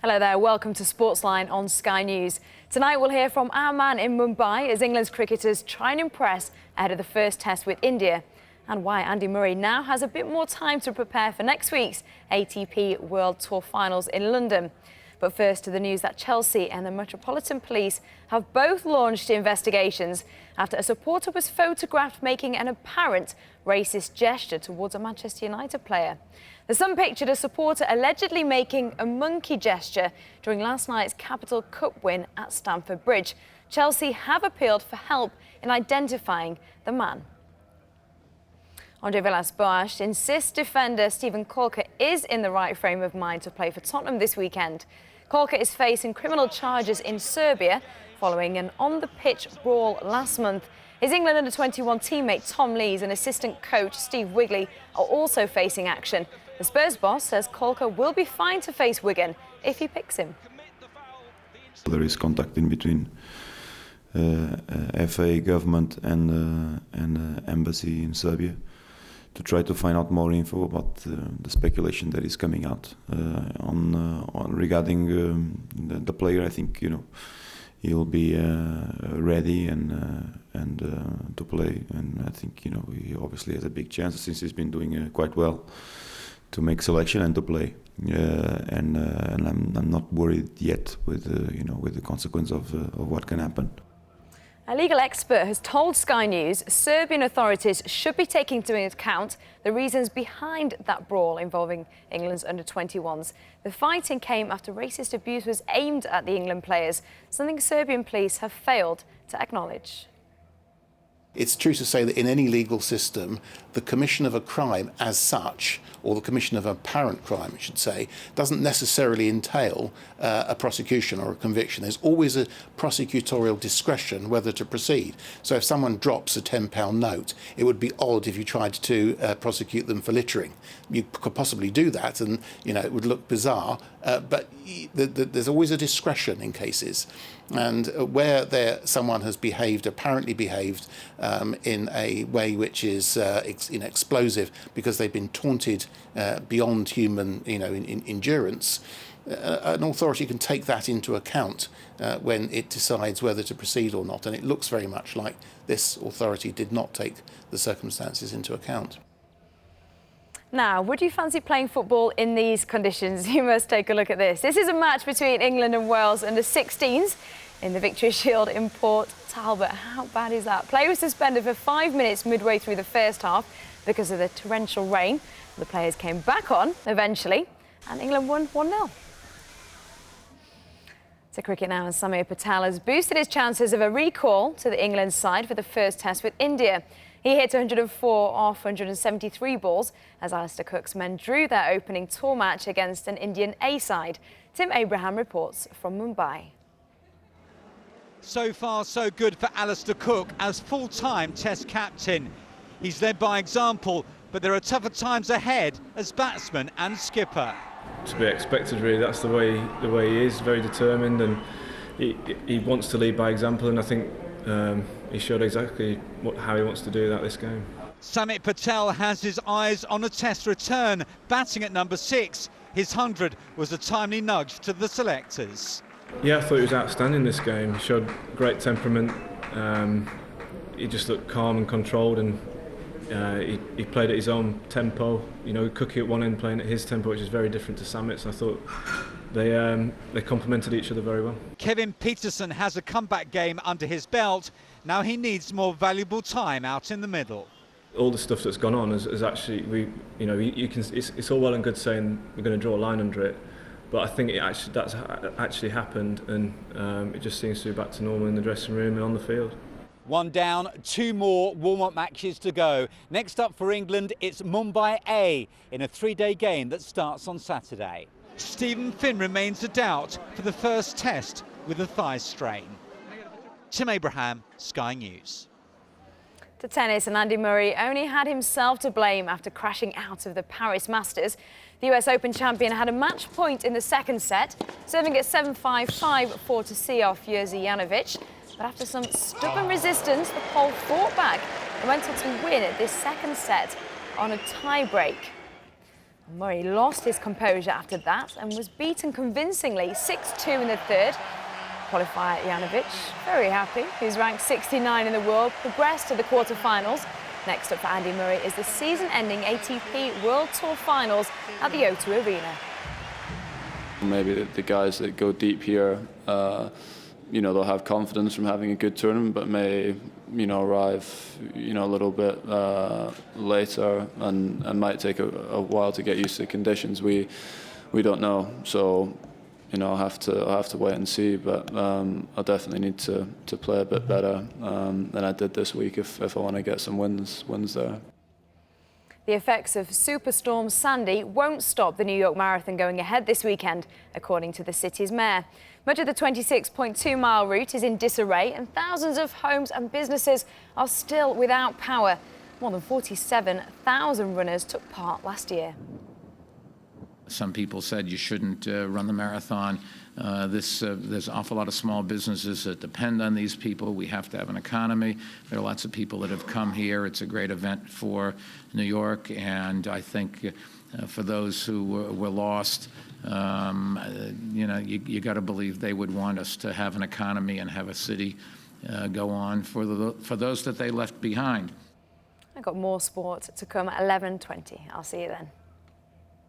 Hello there, welcome to Sportsline on Sky News. Tonight we'll hear from our man in Mumbai as England's cricketers try and impress ahead of the first test with India, and why Andy Murray now has a bit more time to prepare for next week's ATP World Tour Finals in London. But first to the news that Chelsea and the Metropolitan Police have both launched investigations after a supporter was photographed making an apparent racist gesture towards a Manchester United player. The Sun pictured a supporter allegedly making a monkey gesture during last night's Capital Cup win at Stamford Bridge. Chelsea have appealed for help in identifying the man. Andre Villas-Boas insists defender Steven Caulker is in the right frame of mind to play for Tottenham this weekend. Caulker is facing criminal charges in Serbia following an on-the-pitch brawl last month. His England under-21 teammate Tom Lees and assistant coach Steve Wigley are also facing action. The Spurs boss says Caulker will be fine to face Wigan if he picks him. There is contact in between FA, government and embassy in Serbia to try to find out more info about the speculation that is coming out regarding the player. I think he'll be ready and to play, and I think he obviously has a big chance since he's been doing quite well to make selection and to play. And I'm not worried yet with the consequence of what can happen. A legal expert has told Sky News Serbian authorities should be taking into account the reasons behind that brawl involving England's under-21s. The fighting came after racist abuse was aimed at the England players, something Serbian police have failed to acknowledge. It's true to say that in any legal system, the commission of a crime as such, or the commission of an apparent crime, I should say, doesn't necessarily entail a prosecution or a conviction. There's always a prosecutorial discretion whether to proceed. So if someone drops a £10 note, it would be odd if you tried to prosecute them for littering. You could possibly do that, and it would look bizarre, but there's always a discretion in cases. And where someone has apparently behaved in a way which is explosive because they've been taunted beyond human endurance, an authority can take that into account when it decides whether to proceed or not. And it looks very much like this authority did not take the circumstances into account. Now, would you fancy playing football in these conditions? You must take a look at this. This is a match between England and Wales under 16s in the Victory Shield in Port Talbot. How bad is that? Play was suspended for 5 minutes midway through the first half because of the torrential rain. The players came back on eventually, and England won 1-0. To cricket now, and Samir Patel has boosted his chances of a recall to the England side for the first test with India. He hit 104 off 173 balls as Alistair Cook's men drew their opening tour match against an Indian A side. Tim Abraham reports from Mumbai. So far, so good for Alistair Cook as full-time Test captain. He's led by example, but there are tougher times ahead as batsman and skipper. To be expected, really. That's the way he is, very determined, and he wants to lead by example, and I think he showed exactly how he wants to do that this game. Samir Patel has his eyes on a Test return, batting at number 6. His 100 was a timely nudge to the selectors. Yeah, I thought he was outstanding this game. He showed great temperament. He just looked calm and controlled, and he played at his own tempo. Cookie at one end playing at his tempo, which is very different to Samit's. I thought they complemented each other very well. Kevin Peterson has a comeback game under his belt. Now he needs more valuable time out in the middle. All the stuff that's gone on is actually it's all well and good saying we're going to draw a line under it, but I think that's actually happened, and it just seems to be back to normal in the dressing room and on the field. 1 down, 2 more warm-up matches to go. Next up for England, it's Mumbai A in a 3-day game that starts on Saturday. Stephen Finn remains a doubt for the first test with a thigh strain. Tim Abraham, Sky News. To tennis, and Andy Murray only had himself to blame after crashing out of the Paris Masters. The US Open champion had a match point in the second set, serving at 7-5, 5-4 to see off Jerzy Janowicz. But after some stubborn resistance, the Pole fought back and went on to win this second set on a tie-break. Murray lost his composure after that and was beaten convincingly 6-2 in the third. Qualifier Janovic, very happy, who's ranked 69 in the world, progressed to the quarter-finals. Next up for Andy Murray is the season-ending ATP World Tour Finals at the O2 Arena. Maybe the guys that go deep here, you know, they'll have confidence from having a good tournament, but may, you know, arrive, you know, a little bit later and might take a while to get used to the conditions. We don't know, so you know, I'll have to wait and see. But I'll definitely need to play a bit better than I did this week if I want to get some wins there. The effects of Superstorm Sandy won't stop the New York Marathon going ahead this weekend, according to the city's mayor. Much of the 26.2-mile route is in disarray and thousands of homes and businesses are still without power. More than 47,000 runners took part last year. Some people said you shouldn't run the marathon. There's an awful lot of small businesses that depend on these people. We have to have an economy. There are lots of people that have come here. It's a great event for New York, and I think for those who were lost, you know, you got to believe they would want us to have an economy and have a city go on for those that they left behind. I've got more sport to come at 11:20. I'll see you then.